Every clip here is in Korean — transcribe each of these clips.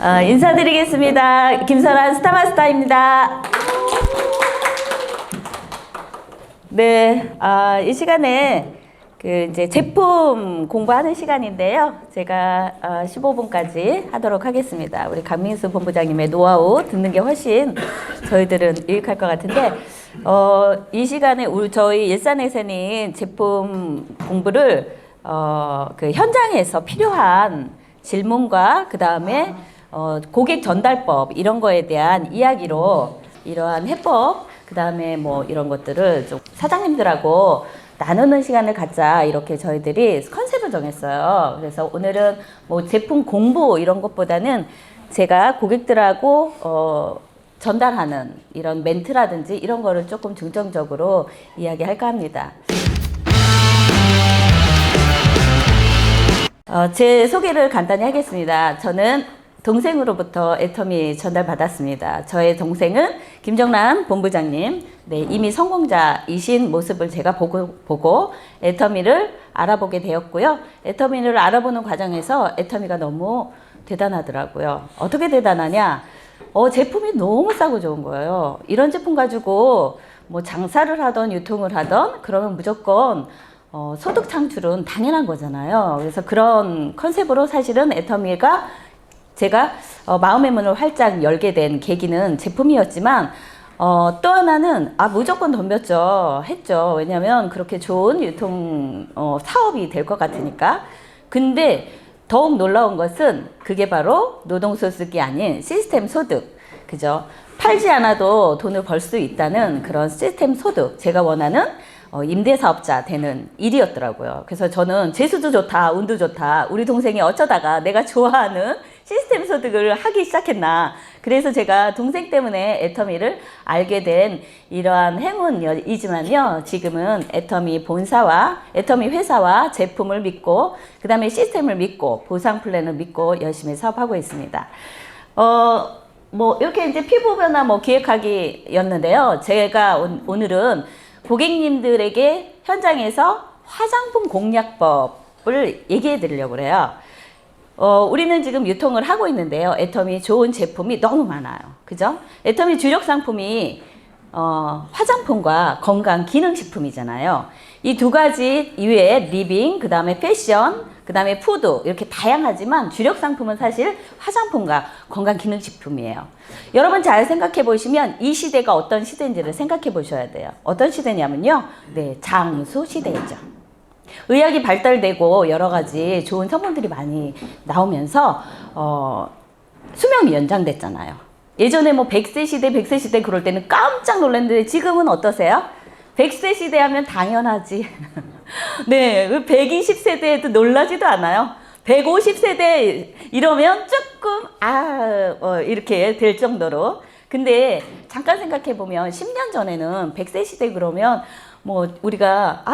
인사드리겠습니다. 김설한 스타마스터입니다. 네, 이 시간에 이제 제품 공부하는 시간인데요. 제가 15분까지 하도록 하겠습니다. 우리 강민수 본부장님의 노하우 듣는 게 훨씬 저희들은 유익할 것 같은데, 이 시간에 저희 일산에서는 제품 공부를 그 현장에서 필요한 질문과 그 다음에 고객 전달법 이런 거에 대한 이야기로 이러한 해법 그 다음에 뭐 이런 것들을 좀 사장님들하고 나누는 시간을 갖자 이렇게 저희들이 컨셉을 정했어요. 그래서 오늘은 뭐 제품 공부 이런 것보다는 제가 고객들하고 전달하는 이런 멘트라든지 이런 거를 조금 중점적으로 이야기할까 합니다. 제 소개를 간단히 하겠습니다. 저는 동생으로부터 애터미 전달받았습니다. 저의 동생은 김정란 본부장님, 네, 이미 성공자이신 모습을 제가 보고 애터미를 알아보게 되었고요. 애터미를 알아보는 과정에서 애터미가 너무 대단하더라고요. 어떻게 대단하냐? 제품이 너무 싸고 좋은 거예요. 이런 제품 가지고 뭐 장사를 하던 유통을 하던 그러면 무조건 소득 창출은 당연한 거잖아요. 그래서 그런 컨셉으로 사실은 애터미가 제가 마음의 문을 활짝 열게 된 계기는 제품이었지만 또 하나는 무조건 덤볐죠. 했죠. 왜냐하면 그렇게 좋은 유통 사업이 될 것 같으니까. 근데 더욱 놀라운 것은 그게 바로 노동소득이 아닌 시스템 소득. 그죠? 팔지 않아도 돈을 벌 수 있다는 그런 시스템 소득. 제가 원하는 임대사업자 되는 일이었더라고요. 그래서 저는 재수도 좋다, 운도 좋다. 우리 동생이 어쩌다가 내가 좋아하는 시스템 소득을 하기 시작했나. 그래서 제가 동생 때문에 애터미를 알게 된 이러한 행운이지만요. 지금은 애터미 본사와 애터미 회사와 제품을 믿고 그 다음에 시스템을 믿고 보상 플랜을 믿고 열심히 사업하고 있습니다. 뭐 이렇게 이제 피부 변화 뭐 기획하기였는데요. 제가 오늘은 고객님들에게 현장에서 화장품 공략법을 얘기해 드리려고 그래요. 우리는 지금 유통을 하고 있는데요. 애터미 좋은 제품이 너무 많아요. 그죠? 애터미 주력 상품이 화장품과 건강 기능식품이잖아요. 이 두 가지 이외에 리빙, 그 다음에 패션, 그 다음에 푸드 이렇게 다양하지만 주력 상품은 사실 화장품과 건강기능식품이에요. 여러분 잘 생각해 보시면 이 시대가 어떤 시대인지를 생각해 보셔야 돼요. 어떤 시대냐면요. 네, 장수 시대죠. 의학이 발달되고 여러 가지 좋은 성분들이 많이 나오면서 수명이 연장됐잖아요. 예전에 뭐 100세 시대, 100세 시대 그럴 때는 깜짝 놀랐는데 지금은 어떠세요? 100세 시대 하면 당연하지. 네, 120세대에도 놀라지도 않아요. 150세대 이러면 조금 이렇게 될 정도로. 근데 잠깐 생각해 보면 10년 전에는 100세 시대 그러면 뭐 우리가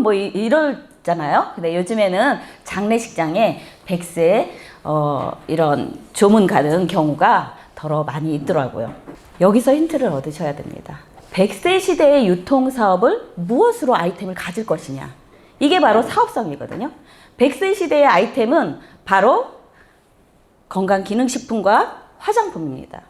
뭐 이러잖아요. 근데 요즘에는 장례식장에 100세 이런 조문 가는 경우가 더러 많이 있더라고요. 여기서 힌트를 얻으셔야 됩니다. 100세 시대의 유통 사업을 무엇으로 아이템을 가질 것이냐. 이게 바로 사업성이거든요. 100세 시대의 아이템은 바로 건강기능식품과 화장품입니다.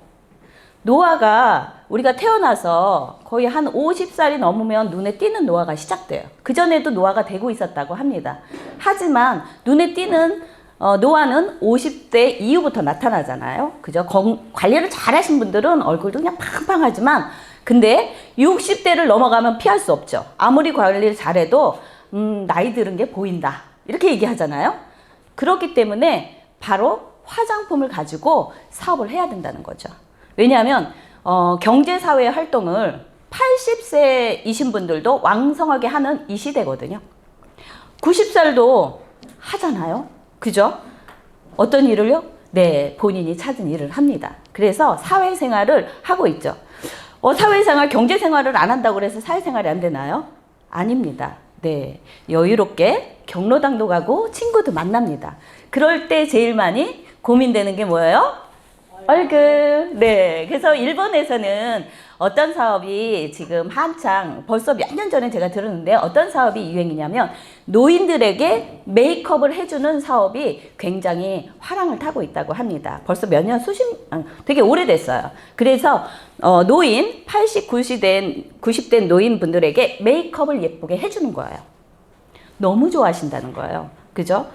노화가 우리가 태어나서 거의 한 50살이 넘으면 눈에 띄는 노화가 시작돼요. 그전에도 노화가 되고 있었다고 합니다. 하지만 눈에 띄는 노화는 50대 이후부터 나타나잖아요. 그죠? 관리를 잘 하신 분들은 얼굴도 그냥 팡팡하지만 근데 60대를 넘어가면 피할 수 없죠. 아무리 관리를 잘해도 나이 들은 게 보인다. 이렇게 얘기하잖아요. 그렇기 때문에 바로 화장품을 가지고 사업을 해야 된다는 거죠. 왜냐하면 경제사회 활동을 80세이신 분들도 왕성하게 하는 이 시대거든요. 90살도 하잖아요. 그죠? 어떤 일을요? 네, 본인이 찾은 일을 합니다. 그래서 사회생활을 하고 있죠. 사회생활, 경제생활을 안 한다고 해서 사회생활이 안 되나요? 아닙니다. 네, 여유롭게 경로당도 가고 친구도 만납니다. 그럴 때 제일 많이 고민되는 게 뭐예요? 얼굴. 네. 그래서 일본에서는 어떤 사업이 지금 한창 벌써 몇 년 전에 제가 들었는데 어떤 사업이 유행이냐면 노인들에게 메이크업을 해주는 사업이 굉장히 화랑을 타고 있다고 합니다. 벌써 몇 년 되게 오래됐어요. 그래서 노인 80, 90대 노인분들에게 메이크업을 예쁘게 해주는 거예요. 너무 좋아하신다는 거예요. 그죠?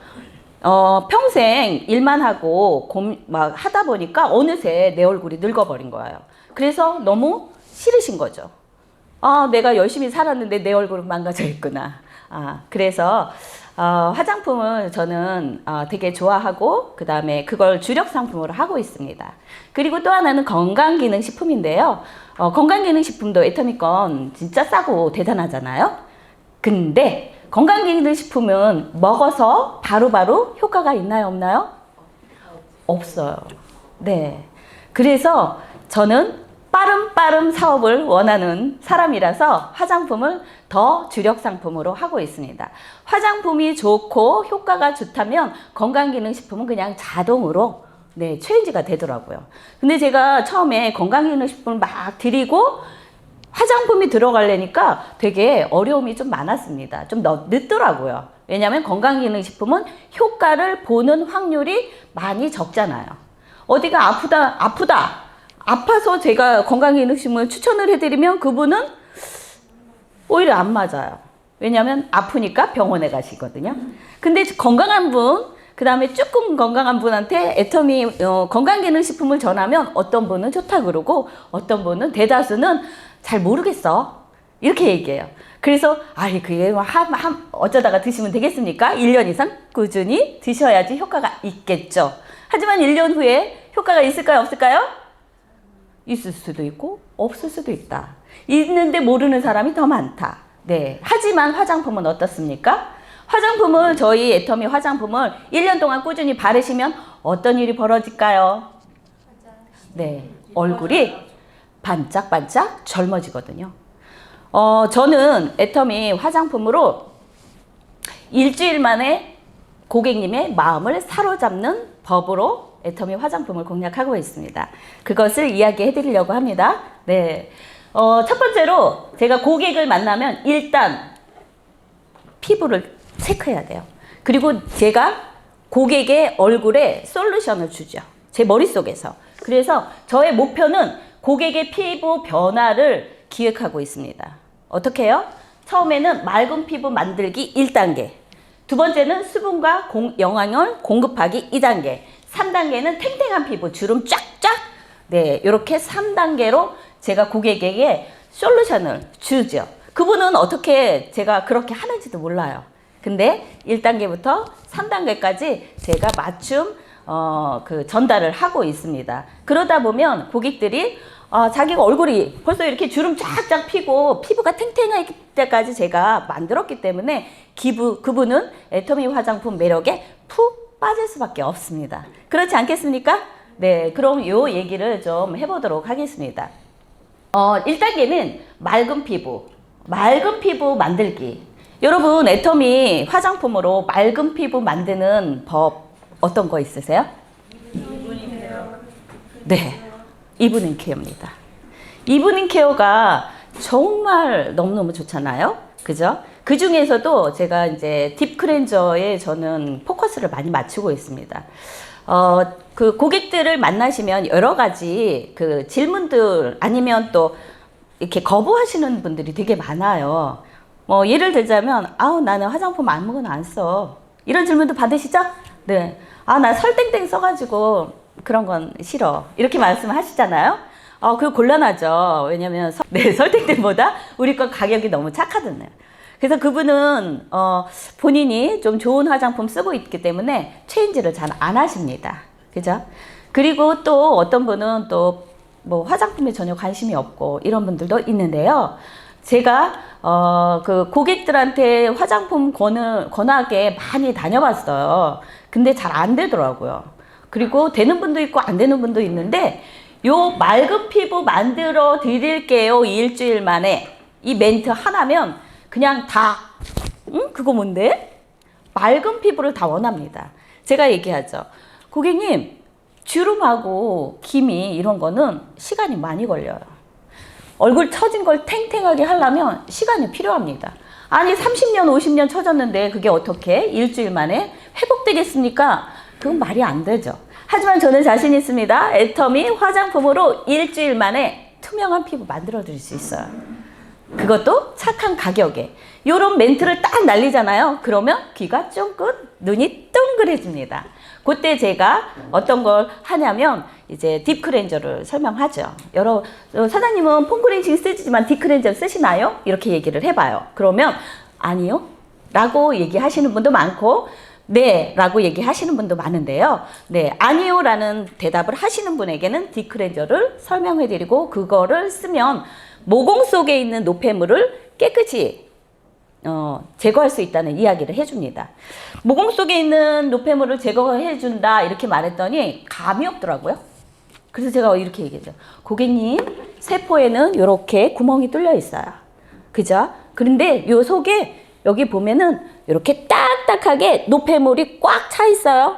평생 일만 하고 막 하다 보니까 어느새 내 얼굴이 늙어버린 거예요. 그래서 너무 싫으신 거죠. 내가 열심히 살았는데 내 얼굴은 망가져 있구나. 그래서 화장품을 저는 되게 좋아하고 그 다음에 그걸 주력 상품으로 하고 있습니다. 그리고 또 하나는 건강기능식품인데요. 건강기능식품도 애터미 건 진짜 싸고 대단하잖아요. 근데 건강기능식품은 먹어서 바로바로 효과가 있나요, 없나요? 없어요. 네. 그래서 저는 빠른 사업을 원하는 사람이라서 화장품을 더 주력 상품으로 하고 있습니다. 화장품이 좋고 효과가 좋다면 건강기능식품은 그냥 자동으로 체인지가 되더라고요. 근데 제가 처음에 건강기능식품을 막 드리고 화장품이 들어가려니까 되게 어려움이 좀 많았습니다. 좀 늦더라고요. 왜냐하면 건강기능식품은 효과를 보는 확률이 많이 적잖아요. 어디가 아파서 제가 건강기능식품을 추천을 해드리면 그분은 오히려 안 맞아요. 왜냐하면 아프니까 병원에 가시거든요. 근데 건강한 분, 그 다음에 조금 건강한 분한테 애터미 건강기능식품을 전하면 어떤 분은 좋다 그러고 어떤 분은 대다수는 잘 모르겠어. 이렇게 얘기해요. 그래서 그게 어쩌다가 드시면 되겠습니까? 1년 이상 꾸준히 드셔야지 효과가 있겠죠. 하지만 1년 후에 효과가 있을까요? 없을까요? 있을 수도 있고 없을 수도 있다. 있는데 모르는 사람이 더 많다. 네. 하지만 화장품은 어떻습니까? 화장품을 저희 애터미 화장품을 1년 동안 꾸준히 바르시면 어떤 일이 벌어질까요? 네. 얼굴이 반짝반짝 젊어지거든요. 저는 애터미 화장품으로 일주일 만에 고객님의 마음을 사로잡는 법으로 애터미 화장품을 공략하고 있습니다. 그것을 이야기해 드리려고 합니다. 네. 첫 번째로 제가 고객을 만나면 일단 피부를 체크해야 돼요. 그리고 제가 고객의 얼굴에 솔루션을 주죠. 제 머릿속에서. 그래서 저의 목표는 고객의 피부 변화를 기획하고 있습니다. 어떻게 해요? 처음에는 맑은 피부 만들기 1단계. 두 번째는 수분과 영양을 공급하기 2단계. 3단계는 탱탱한 피부, 주름 쫙쫙. 네, 이렇게 3단계로 제가 고객에게 솔루션을 주죠. 그분은 어떻게 제가 그렇게 하는지도 몰라요. 근데 1단계부터 3단계까지 제가 맞춤 전달을 하고 있습니다. 그러다 보면 고객들이 자기가 얼굴이 벌써 이렇게 주름 쫙쫙 피고 피부가 탱탱할 때까지 제가 만들었기 때문에 그분은 애터미 화장품 매력에 푹 빠질 수밖에 없습니다. 그렇지 않겠습니까? 네, 그럼 요 얘기를 좀 해보도록 하겠습니다. 1단계는 맑은 피부 만들기. 여러분, 애터미 화장품으로 맑은 피부 만드는 법 어떤 거 있으세요? 이브닝 케어. 네, 이브닝 케어입니다. 이브닝 케어가 정말 너무너무 좋잖아요. 그죠? 그 중에서도 제가 이제 딥 클렌저에 저는 포커스를 많이 맞추고 있습니다. 그 고객들을 만나시면 여러 가지 그 질문들 아니면 또 이렇게 거부하시는 분들이 되게 많아요. 예를 들자면, 나는 화장품 아무거나 안 써. 이런 질문도 받으시죠? 네. 나 설땡땡 써가지고 그런 건 싫어. 이렇게 말씀하시잖아요. 그거 곤란하죠. 왜냐면, 설땡땡보다 우리 건 가격이 너무 착하잖아요. 그래서 그분은, 본인이 좀 좋은 화장품 쓰고 있기 때문에 체인지를 잘 안 하십니다. 그죠? 그리고 또 어떤 분은 또 뭐 화장품에 전혀 관심이 없고 이런 분들도 있는데요. 제가 그 고객들한테 화장품 권하게 많이 다녀봤어요. 근데 잘 안 되더라고요. 그리고 되는 분도 있고 안 되는 분도 있는데 요 맑은 피부 만들어 드릴게요. 일주일 만에 이 멘트 하나면 그냥 다 그거 뭔데? 맑은 피부를 다 원합니다. 제가 얘기하죠. 고객님, 주름하고 기미 이런 거는 시간이 많이 걸려요. 얼굴 처진 걸 탱탱하게 하려면 시간이 필요합니다. 아니 30년 50년 처졌는데 그게 어떻게 일주일 만에 회복되겠습니까? 그건 말이 안 되죠. 하지만 저는 자신 있습니다. 애터미 화장품으로 일주일 만에 투명한 피부 만들어 드릴 수 있어요. 그것도 착한 가격에. 요런 멘트를 딱 날리잖아요. 그러면 귀가 쫑긋, 눈이 동그래집니다. 그때 제가 어떤 걸 하냐면 이제 딥클렌저를 설명하죠. 사장님은 폼클렌징 쓰지만 딥클렌저 쓰시나요? 이렇게 얘기를 해봐요. 그러면 아니요 라고 얘기하시는 분도 많고 네 라고 얘기하시는 분도 많은데요. 네, 아니요 라는 대답을 하시는 분에게는 딥클렌저를 설명해 드리고 그거를 쓰면 모공 속에 있는 노폐물을 깨끗이 제거할 수 있다는 이야기를 해줍니다. 모공 속에 있는 노폐물을 제거해준다 이렇게 말했더니 감이 없더라고요. 그래서 제가 이렇게 얘기했죠. 고객님, 세포에는 이렇게 구멍이 뚫려 있어요. 그죠? 그런데 요 속에 여기 보면은 이렇게 딱딱하게 노폐물이 꽉 차 있어요.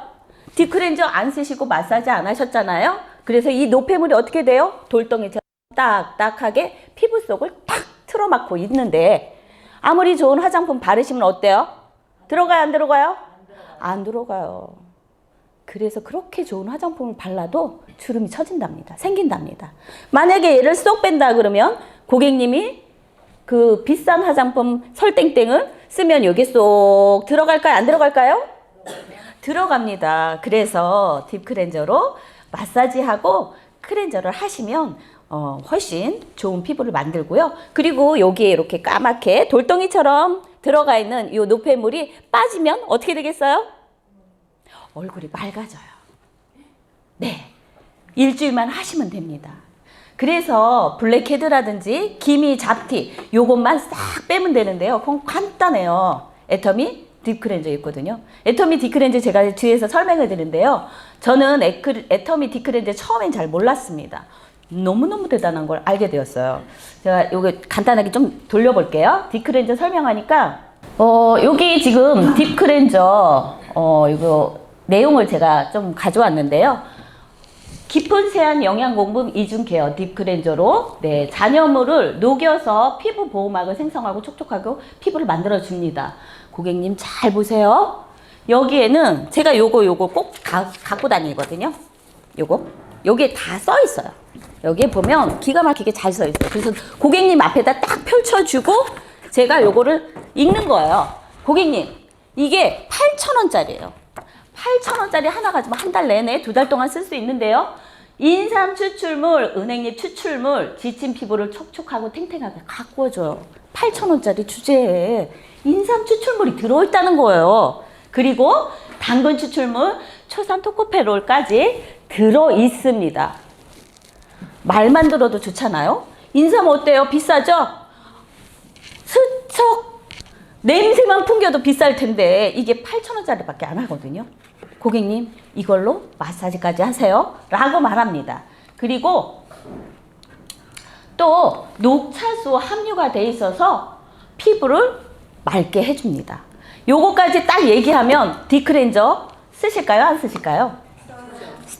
딥클렌저 안 쓰시고 마사지 안 하셨잖아요. 그래서 이 노폐물이 어떻게 돼요? 돌덩이처럼 딱딱하게 피부 속을 탁 틀어막고 있는데 아무리 좋은 화장품 바르시면 어때요? 들어가요, 안 들어가요? 안 들어가요. 그래서 그렇게 좋은 화장품을 발라도 주름이 처진답니다. 생긴답니다. 만약에 얘를 쏙 뺀다 그러면 고객님이 그 비싼 화장품 설땡땡을 쓰면 여기 쏙 들어갈까요? 안 들어갈까요? 들어갑니다. 그래서 딥클렌저로 마사지하고 클렌저를 하시면 훨씬 좋은 피부를 만들고요. 그리고 여기에 이렇게 까맣게 돌덩이처럼 들어가 있는 이 노폐물이 빠지면 어떻게 되겠어요? 얼굴이 맑아져요. 네, 일주일만 하시면 됩니다. 그래서 블랙헤드라든지 기미, 잡티 요것만 싹 빼면 되는데요. 그건 간단해요. 애터미 딥클렌저 있거든요. 애터미 딥클렌저 제가 뒤에서 설명해 드리는데요. 저는 애터미 딥클렌저 처음엔 잘 몰랐습니다. 너무너무 대단한 걸 알게 되었어요. 제가 요거 간단하게 좀 돌려볼게요. 딥클렌저 설명하니까 여기 지금 딥클렌저 이거 내용을 제가 좀 가져왔는데요. 깊은 세안 영양 공급 이중 케어 딥클렌저로 네, 잔여물을 녹여서 피부 보호막을 생성하고 촉촉하고 피부를 만들어 줍니다. 고객님 잘 보세요. 여기에는 제가 요거 꼭 갖고 다니거든요. 여기에 다 써 있어요. 여기에 보면 기가 막히게 잘 써 있어요. 그래서 고객님 앞에다 딱 펼쳐주고 제가 요거를 읽는 거예요. 고객님, 이게 8,000원짜리예요. 8,000원짜리 하나 가지고 한 달 내내 2달 동안 쓸 수 있는데요. 인삼 추출물, 은행잎 추출물, 지친 피부를 촉촉하고 탱탱하게 가꾸어줘요. 8,000원짜리 주제에 인삼 추출물이 들어있다는 거예요. 그리고 당근 추출물, 초산 토코페롤까지 들어있습니다. 말만 들어도 좋잖아요. 인삼 어때요? 비싸죠? 스쳐 냄새만 풍겨도 비쌀 텐데 이게 8,000원짜리밖에 안 하거든요. 고객님 이걸로 마사지까지 하세요 라고 말합니다. 그리고 또 녹차수 함유가 돼 있어서 피부를 맑게 해줍니다. 요거까지 딱 얘기하면 딥클렌저 쓰실까요? 안 쓰실까요?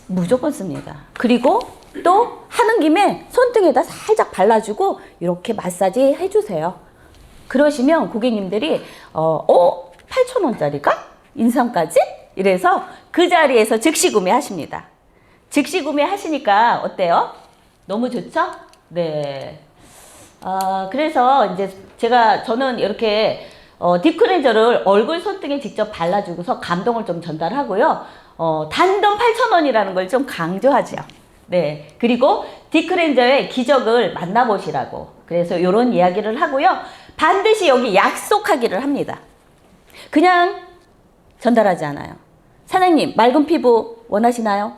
무조건 씁니다. 그리고 또 하는 김에 손등에다 살짝 발라주고 이렇게 마사지 해주세요. 그러시면 고객님들이 8,000원짜리가? 인삼까지? 이래서 그 자리에서 즉시 구매하십니다. 즉시 구매하시니까 어때요? 너무 좋죠? 네. 그래서 이제 저는 이렇게 딥클렌저를 얼굴 손등에 직접 발라주고서 감동을 좀 전달하고요. 단돈 8,000원이라는 걸 좀 강조하죠. 네. 그리고 딥클렌저의 기적을 만나보시라고. 그래서 이런 이야기를 하고요. 반드시 여기 약속하기를 합니다. 그냥 전달하지 않아요. 사장님, 맑은 피부 원하시나요?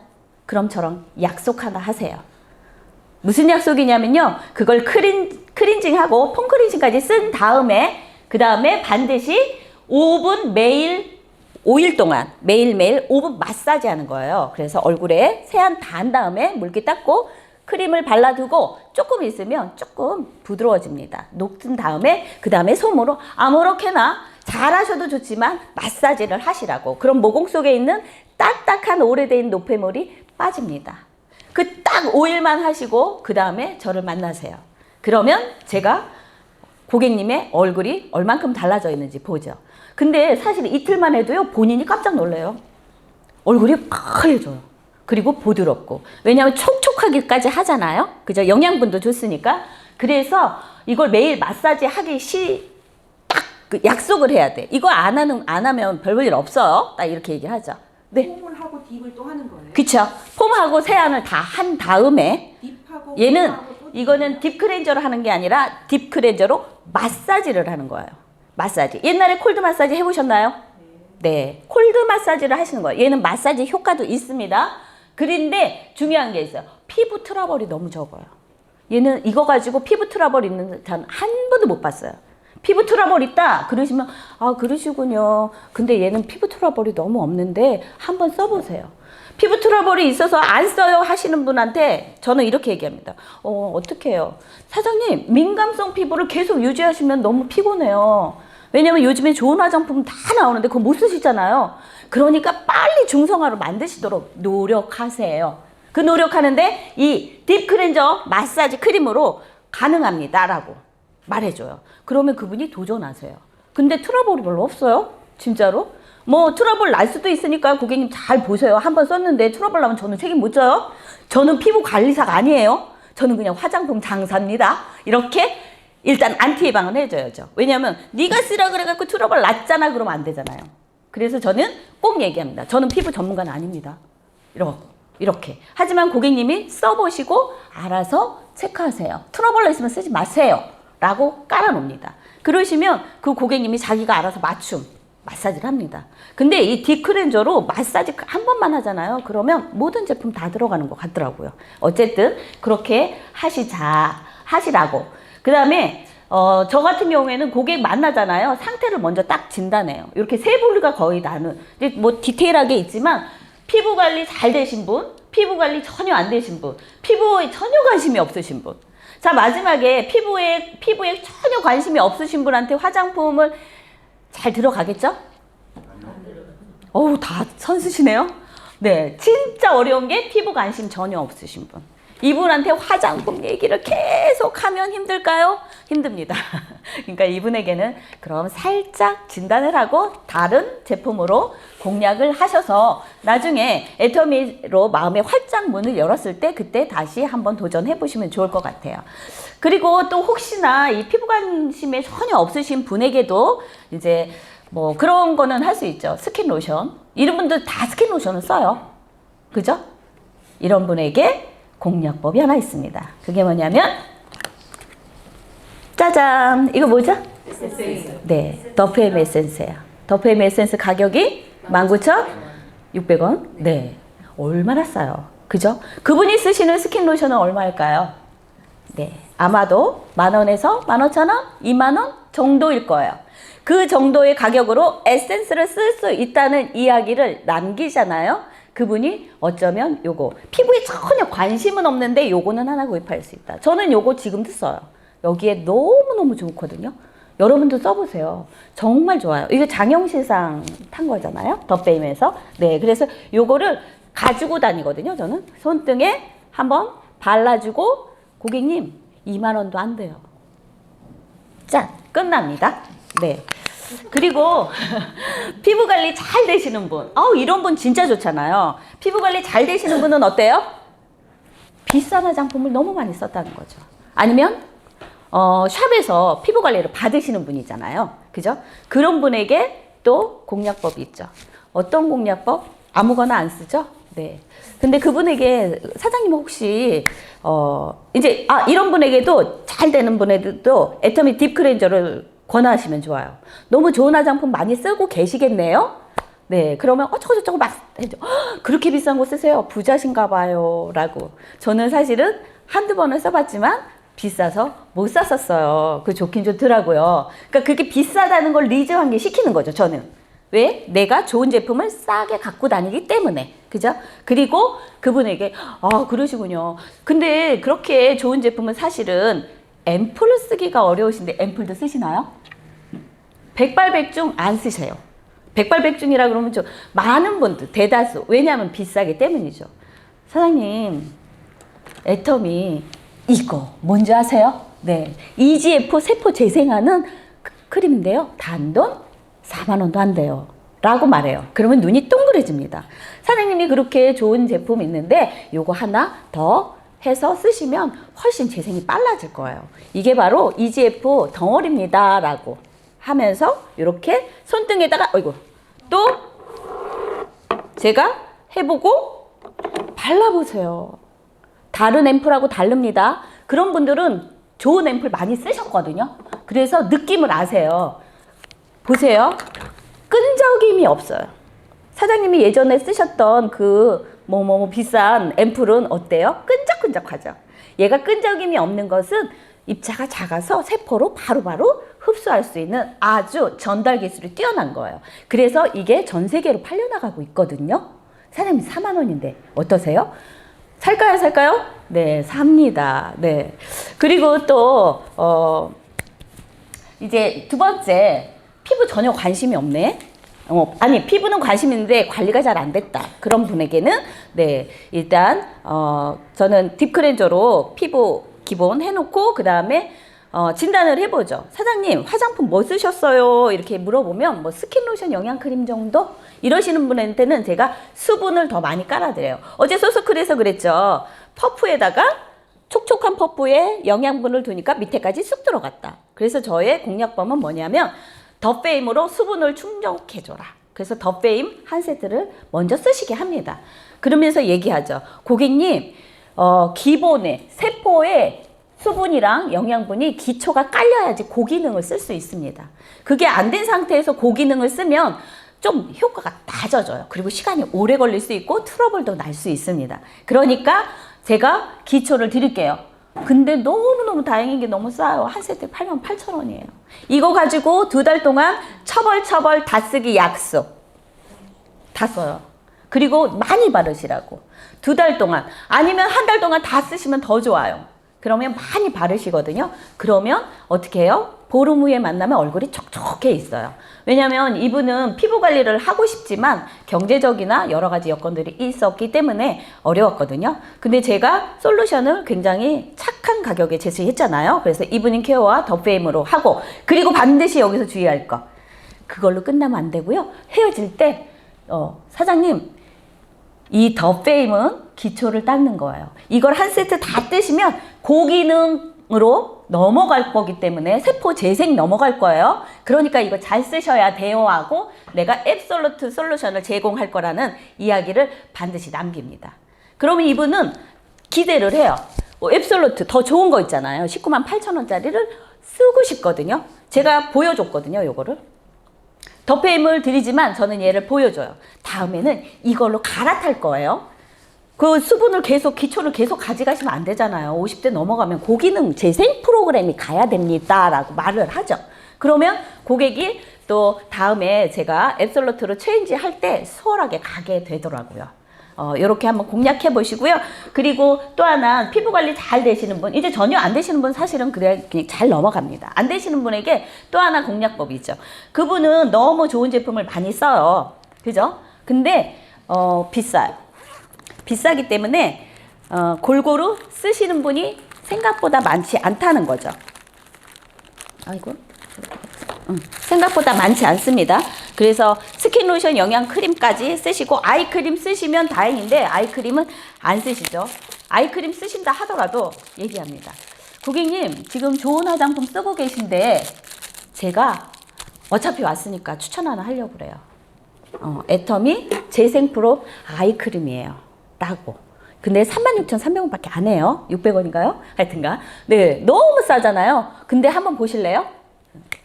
그럼 저랑 약속 하나 하세요. 무슨 약속이냐면요. 그걸 클렌징하고 폼클렌징까지 쓴 다음에 그 다음에 반드시 5분 매일 5일 동안 매일매일 5분 마사지 하는 거예요. 그래서 얼굴에 세안 다 한 다음에 물기 닦고 크림을 발라두고 조금 있으면 조금 부드러워집니다. 녹은 다음에 그 다음에 솜으로 아무렇게나 잘하셔도 좋지만 마사지를 하시라고. 그럼 모공 속에 있는 딱딱한 오래된 노폐물이 빠집니다. 그 딱 5일만 하시고 그 다음에 저를 만나세요. 그러면 제가 고객님의 얼굴이 얼만큼 달라져 있는지 보죠. 근데 사실 이틀만 해도요, 본인이 깜짝 놀래요. 얼굴이 하얘져요. 그리고 부드럽고. 왜냐하면 촉촉하기까지 하잖아요. 그죠? 영양분도 좋으니까. 그래서 이걸 매일 마사지 하기 딱 그 약속을 해야 돼. 이거 안 하면 별 볼 일 없어요. 딱 이렇게 얘기하죠. 네. 폼을 하고 딥을 또 하는 거예요? 그쵸. 폼하고 세안을 다 한 다음에 딥하고 얘는 폼하고 또 이거는 딥 클렌저로 하는 게 아니라 딥 클렌저로 마사지를 하는 거예요. 마사지. 옛날에 콜드 마사지 해보셨나요? 네. 콜드 마사지를 하시는 거예요. 얘는 마사지 효과도 있습니다. 그런데 중요한 게 있어요. 피부 트러블이 너무 적어요. 얘는 이거 가지고 피부 트러블 있는 사람 한 번도 못 봤어요. 피부 트러블 있다 그러시면 아 그러시군요. 근데 얘는 피부 트러블이 너무 없는데 한번 써보세요. 피부 트러블이 있어서 안 써요 하시는 분한테 저는 이렇게 얘기합니다. 어떻게 해요? 사장님 민감성 피부를 계속 유지하시면 너무 피곤해요. 왜냐면 요즘에 좋은 화장품 다 나오는데 그거 못 쓰시잖아요. 그러니까 빨리 중성화로 만드시도록 노력하세요. 그 노력하는데 이 딥클렌저 마사지 크림으로 가능합니다 라고 말해줘요. 그러면 그분이 도전하세요. 근데 트러블이 별로 없어요. 진짜로. 뭐 트러블 날 수도 있으니까 고객님 잘 보세요. 한번 썼는데 트러블 나면 저는 책임 못 져요. 저는 피부 관리사가 아니에요. 저는 그냥 화장품 장사입니다. 이렇게 일단 안티 예방을 해줘야죠. 왜냐면 네가 쓰라 그래갖고 트러블 났잖아 그러면 안 되잖아요. 그래서 저는 꼭 얘기합니다. 저는 피부 전문가는 아닙니다. 이렇게. 하지만 고객님이 써보시고 알아서 체크하세요. 트러블 있으면 쓰지 마세요. 라고 깔아놓습니다. 그러시면 그 고객님이 자기가 알아서 마사지를 합니다. 근데 이 딥클렌저로 마사지 한 번만 하잖아요. 그러면 모든 제품 다 들어가는 것 같더라고요. 어쨌든 그렇게 하시라고. 그 다음에 저 같은 경우에는 고객 만나잖아요. 상태를 먼저 딱 진단해요. 이렇게 세 부류가 거의 나는 뭐 디테일하게 있지만 피부 관리 잘 되신 분, 피부 관리 전혀 안 되신 분, 피부에 전혀 관심이 없으신 분. 자, 마지막에 피부에 전혀 관심이 없으신 분한테 화장품을 잘 들어가겠죠? 어우, 다 선수시네요. 네, 진짜 어려운 게 피부 관심 전혀 없으신 분. 이분한테 화장품 얘기를 계속 하면 힘들까요? 힘듭니다. 그러니까 이분에게는 그럼 살짝 진단을 하고 다른 제품으로 공략을 하셔서 나중에 애터미로 마음의 활짝 문을 열었을 때 그때 다시 한번 도전해 보시면 좋을 것 같아요. 그리고 또 혹시나 이 피부 관심에 전혀 없으신 분에게도 이제 뭐 그런 거는 할 수 있죠. 스킨 로션. 이런 분들 다 스킨 로션을 써요. 그죠? 이런 분에게 공략법이 하나 있습니다. 그게 뭐냐면 짜잔! 이거 뭐죠? 에센스. 네, 더프엠 에센스예요. 더프엠 에센스 가격이 19,600원. 네, 얼마나 싸요. 그죠? 그분이 쓰시는 스킨 로션은 얼마일까요? 네, 아마도 10,000원에서 15,000원, 20,000원 정도일 거예요. 그 정도의 가격으로 에센스를 쓸 수 있다는 이야기를 남기잖아요. 그분이 어쩌면 요거 피부에 전혀 관심은 없는데 요거는 하나 구입할 수 있다. 저는 요거 지금도 써요. 여기에 너무너무 좋거든요. 여러분도 써보세요. 정말 좋아요. 이거 장영실상 탄 거잖아요. 더페임에서. 네, 그래서 요거를 가지고 다니거든요. 저는 손등에 한번 발라주고 고객님 20,000원도 안 돼요. 짠! 끝납니다. 네. 그리고 피부 관리 잘 되시는 분, 이런 분 진짜 좋잖아요. 피부 관리 잘 되시는 분은 어때요? 비싼 화장품을 너무 많이 썼다는 거죠. 아니면 샵에서 피부 관리를 받으시는 분이잖아요. 그죠? 그런 분에게 또 공략법이 있죠. 어떤 공략법? 아무거나 안 쓰죠? 네. 근데 그분에게 사장님 혹시 이런 분에게도 잘 되는 분에게도 애터미 딥 클렌저를 권하시면 좋아요. 너무 좋은 화장품 많이 쓰고 계시겠네요? 네, 그러면 저거 막 해줘. 그렇게 비싼 거 쓰세요. 부자신가 봐요. 라고. 저는 사실은 한두 번은 써봤지만 비싸서 못 샀었어요. 그 좋긴 좋더라고요. 그러니까 그게 비싸다는 걸 리즈 환기 시키는 거죠, 저는. 왜? 내가 좋은 제품을 싸게 갖고 다니기 때문에. 그죠? 그리고 그분에게, 그러시군요. 근데 그렇게 좋은 제품은 사실은 앰플을 쓰기가 어려우신데 앰플도 쓰시나요? 백발백중 안 쓰세요. 백발백중이라 그러면 좀 많은 분들, 대다수. 왜냐하면 비싸기 때문이죠. 사장님, 애터미 이거 뭔지 아세요? 네, EGF 세포 재생하는 크림인데요. 단돈 4만 원도 안 돼요. 라고 말해요. 그러면 눈이 동그래집니다. 사장님이 그렇게 좋은 제품 있는데 요거 하나 더 해서 쓰시면 훨씬 재생이 빨라질 거예요. 이게 바로 EGF 덩어리입니다. 라고 하면서 이렇게 손등에다가 어이구 또 제가 해보고 발라보세요. 다른 앰플하고 다릅니다. 그런 분들은 좋은 앰플 많이 쓰셨거든요. 그래서 느낌을 아세요. 보세요. 끈적임이 없어요. 사장님이 예전에 쓰셨던 그 비싼 앰플은 어때요? 끈적끈적하죠. 얘가 끈적임이 없는 것은 입자가 작아서 세포로 바로바로 흡수할 수 있는 아주 전달 기술이 뛰어난 거예요. 그래서 이게 전 세계로 팔려나가고 있거든요. 사장님 4만 원인데 어떠세요? 살까요? 네, 삽니다. 네. 그리고 또 이제 두 번째, 피부 전혀 관심이 없네. 아니, 피부는 관심 있는데 관리가 잘 안 됐다. 그런 분에게는 네, 일단 저는 딥클렌저로 피부 기본 해놓고 그 다음에 진단을 해보죠. 사장님, 화장품 뭐 쓰셨어요? 이렇게 물어보면 뭐 스킨로션 영양크림 정도? 이러시는 분한테는 제가 수분을 더 많이 깔아드려요. 어제 소스쿨에서 그랬죠. 퍼프에다가 촉촉한 퍼프에 영양분을 두니까 밑에까지 쑥 들어갔다. 그래서 저의 공략법은 뭐냐면 더 페임으로 수분을 충족해줘라. 그래서 더 페임 한 세트를 먼저 쓰시게 합니다. 그러면서 얘기하죠. 고객님, 기본에 세포에 수분이랑 영양분이 기초가 깔려야지 고기능을 쓸 수 있습니다. 그게 안 된 상태에서 고기능을 쓰면 좀 효과가 낮아져요. 그리고 시간이 오래 걸릴 수 있고 트러블도 날 수 있습니다. 그러니까 제가 기초를 드릴게요. 근데 너무너무 다행인 게 너무 싸요. 한 세트 88,000원이에요. 이거 가지고 2달 동안 처벌 다 쓰기 약속. 다 써요. 그리고 많이 바르시라고. 2달 동안. 아니면 한 달 동안 다 쓰시면 더 좋아요. 그러면 많이 바르시거든요. 그러면 어떻게 해요? 보름 후에 만나면 얼굴이 촉촉해 있어요. 왜냐면 이분은 피부 관리를 하고 싶지만 경제적이나 여러 가지 여건들이 있었기 때문에 어려웠거든요. 근데 제가 솔루션을 굉장히 착한 가격에 제시했잖아요. 그래서 이브닝 케어와 더 페임으로 하고, 그리고 반드시 여기서 주의할 거. 그걸로 끝나면 안 되고요. 헤어질 때 사장님, 이 더 페임은 기초를 닦는 거예요. 이걸 한 세트 다 뜨시면 고기능으로 넘어갈 거기 때문에 세포 재생 넘어갈 거예요. 그러니까 이거 잘 쓰셔야 돼요 하고 내가 앱솔루트 솔루션을 제공할 거라는 이야기를 반드시 남깁니다. 그러면 이분은 기대를 해요. 앱솔루트 더 좋은 거 있잖아요. 198,000원짜리를 쓰고 싶거든요. 제가 보여줬거든요. 요거를. 더 페임을 드리지만 저는 얘를 보여줘요. 다음에는 이걸로 갈아탈 거예요. 그 수분을 계속, 기초를 계속 가져가시면 안 되잖아요. 50대 넘어가면 고기능 재생 프로그램이 가야 됩니다. 라고 말을 하죠. 그러면 고객이 또 다음에 제가 앱솔루트로 체인지 할 때 수월하게 가게 되더라고요. 요렇게 한번 공략해 보시고요. 그리고 또 하나, 피부 관리 잘 되시는 분, 이제 전혀 안 되시는 분 사실은 그냥 잘 넘어갑니다. 안 되시는 분에게 또 하나 공략법이 있죠. 그분은 너무 좋은 제품을 많이 써요. 그죠? 근데 비싸요. 비싸기 때문에 골고루 쓰시는 분이 생각보다 많지 않다는 거죠. 아이고, 생각보다 많지 않습니다. 그래서 스킨로션 영양크림까지 쓰시고, 아이크림 쓰시면 다행인데 아이크림은 안 쓰시죠. 아이크림 쓰신다 하더라도 얘기합니다. 고객님, 지금 좋은 화장품 쓰고 계신데 제가 어차피 왔으니까 추천 하나 하려고 그래요. 애터미 재생 프로 아이크림이에요. 라고. 근데 36,300원밖에 안 해요. 600원인가요? 하여튼가. 네, 너무 싸잖아요. 근데 한번 보실래요?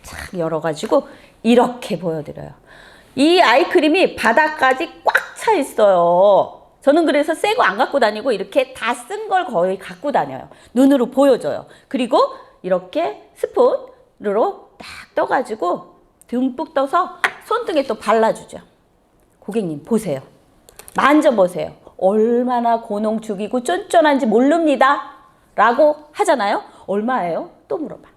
착 열어가지고 이렇게 보여드려요. 이 아이크림이 바닥까지 꽉 차 있어요. 저는 그래서 새 거 안 갖고 다니고 이렇게 다 쓴 걸 거의 갖고 다녀요. 눈으로 보여줘요. 그리고 이렇게 스푼으로 딱 떠가지고 듬뿍 떠서 손등에 또 발라주죠. 고객님 보세요. 만져보세요. 얼마나 고농 죽이고 쫀쫀한지 모릅니다. 라고 하잖아요. 얼마예요? 또 물어봐.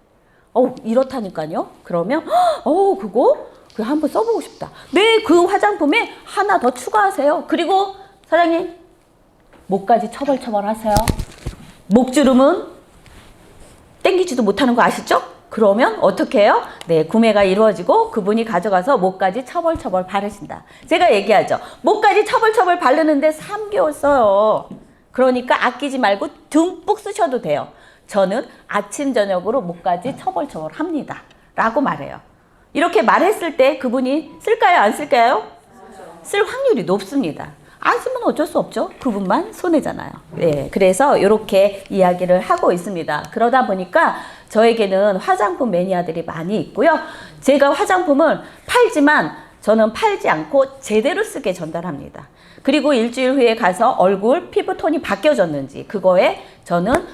이렇다니까요. 그러면 그거 한번 써보고 싶다. 네, 그 화장품에 하나 더 추가하세요. 그리고 사장님 목까지 처벌처벌 하세요. 목주름은 땡기지도 못하는 거 아시죠? 그러면 어떻게 해요? 네, 구매가 이루어지고 그분이 가져가서 목까지 처벌처벌 바르신다. 제가 얘기하죠. 목까지 처벌처벌 바르는데 3개월 써요. 그러니까 아끼지 말고 듬뿍 쓰셔도 돼요. 저는 아침 저녁으로 목까지 처벌처벌 합니다. 라고 말해요. 이렇게 말했을 때 그분이 쓸까요? 안 쓸까요? 쓸 확률이 높습니다. 안 쓰면 어쩔 수 없죠. 그분만 손해잖아요. 네, 그래서 이렇게 이야기를 하고 있습니다. 그러다 보니까 저에게는 화장품 매니아들이 많이 있고요. 제가 화장품을 팔지만 저는 팔지 않고 제대로 쓰게 전달합니다. 그리고 일주일 후에 가서 얼굴 피부톤이 바뀌어졌는지 그거에 저는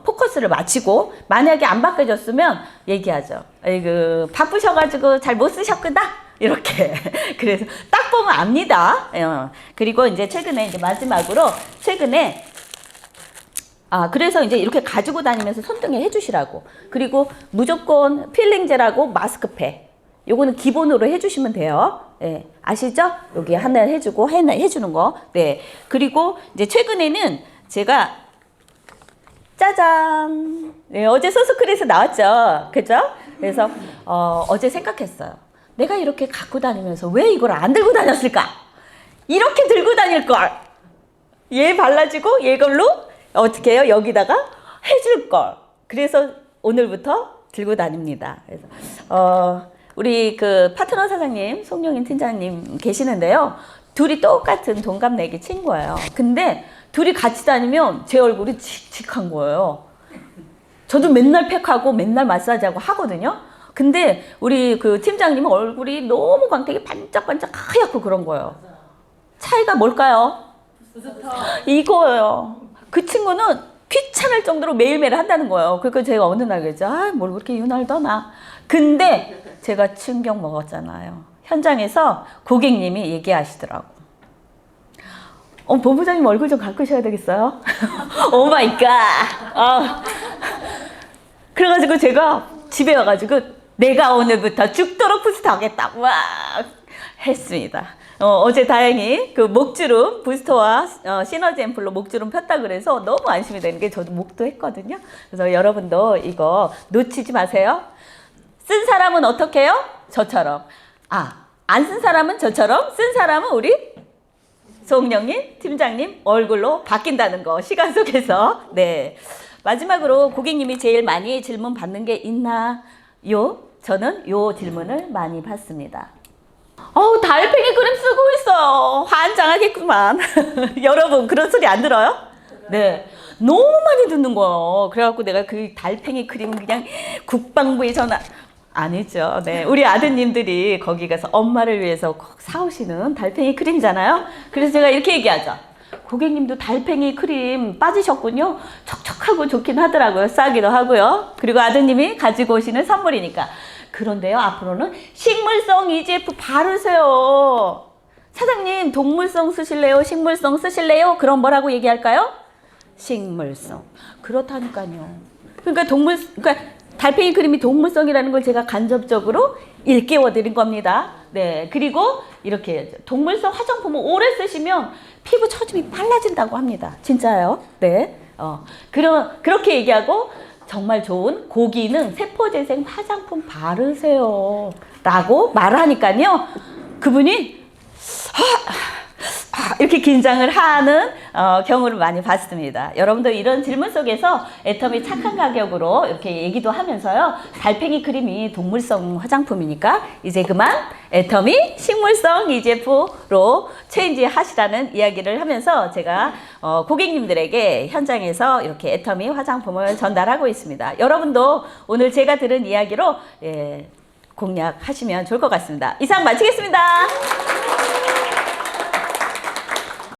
포커스를 맞추고 만약에 안 바뀌어졌으면 얘기하죠. 아이고 바쁘셔가지고 잘 못 쓰셨구나. 이렇게. 그래서 딱 보면 압니다. 그리고 이제 최근에 이제 마지막으로 최근에 그래서 이제 이렇게 가지고 다니면서 손등에 해주시라고. 그리고 무조건 필링젤하고 마스크팩. 요거는 기본으로 해주시면 돼요. 네, 아시죠? 여기 하나 해주고 해주는 거. 네. 그리고 이제 최근에는 제가 짜잔. 네, 어제 소스크릿에서 나왔죠. 그죠? 그래서 어제 생각했어요. 내가 이렇게 갖고 다니면서 왜 이걸 안 들고 다녔을까? 이렇게 들고 다닐 걸. 얘 발라주고 얘걸로 어떻게 해요? 여기다가 해줄 걸. 그래서 오늘부터 들고 다닙니다. 그래서 우리 그 파트너 사장님, 송영인 팀장님 계시는데요. 둘이 똑같은 동갑내기 친구예요. 근데 둘이 같이 다니면 제 얼굴이 칙칙한 거예요. 저도 맨날 팩하고 맨날 마사지하고 하거든요. 근데 우리 그 팀장님은 얼굴이 너무 광택이 반짝반짝 하얗고 그런 거예요. 차이가 뭘까요? 이거예요. 그 친구는 귀찮을 정도로 매일매일 한다는 거예요. 그러니까 제가 어느 날 그랬죠. 뭘 그렇게 유난하더나. 근데 제가 충격 먹었잖아요. 현장에서 고객님이 얘기하시더라고. 본부장님 얼굴 좀 가꾸셔야 되겠어요? 오 마이 갓. 그래가지고 제가 집에 와가지고 내가 오늘부터 죽도록 부스터 하겠다. 막 했습니다. 어제 다행히 그 목주름 부스터와 시너지 앰플로 목주름 폈다 그래서 너무 안심이 되는 게 저도 목도 했거든요. 그래서 여러분도 이거 놓치지 마세요. 쓴 사람은 어떻게 해요? 저처럼. 안 쓴 사람은 저처럼, 쓴 사람은 우리 송영인 팀장님 얼굴로 바뀐다는 거 시간 속에서. 네. 마지막으로 고객님이 제일 많이 질문 받는 게 있나요? 저는 요 질문을 많이 받습니다. 달팽이 크림 쓰고 있어요. 환장하겠구만. 여러분 그런 소리 안 들어요? 네. 너무 많이 듣는 거예요. 그래갖고 내가 그 달팽이 크림 그냥 국방부에 전화 아니죠. 네. 우리 아드님들이 거기 가서 엄마를 위해서 꼭 사오시는 달팽이 크림이잖아요. 그래서 제가 이렇게 얘기하죠. 고객님도 달팽이 크림 빠지셨군요. 촉촉하고 좋긴 하더라고요. 싸기도 하고요. 그리고 아드님이 가지고 오시는 선물이니까. 그런데요, 앞으로는 식물성 EGF 바르세요. 사장님, 동물성 쓰실래요? 식물성 쓰실래요? 그럼 뭐라고 얘기할까요? 식물성. 그렇다니까요. 그러니까 달팽이 크림이 동물성이라는 걸 제가 간접적으로 일깨워 드린 겁니다. 네. 그리고 이렇게 동물성 화장품을 오래 쓰시면 피부 처짐이 빨라진다고 합니다. 진짜요? 네. 그렇게 얘기하고 정말 좋은 고기능 세포재생 화장품 바르세요. 라고 말하니까요. 그분이 이렇게 긴장을 하는 경우를 많이 봤습니다. 여러분도 이런 질문 속에서 애터미 착한 가격으로 이렇게 얘기도 하면서요. 달팽이 크림이 동물성 화장품이니까 이제 그만 애터미 식물성 EGF로 체인지 하시라는 이야기를 하면서 제가 고객님들에게 현장에서 이렇게 애터미 화장품을 전달하고 있습니다. 여러분도 오늘 제가 들은 이야기로 공략하시면 좋을 것 같습니다. 이상 마치겠습니다.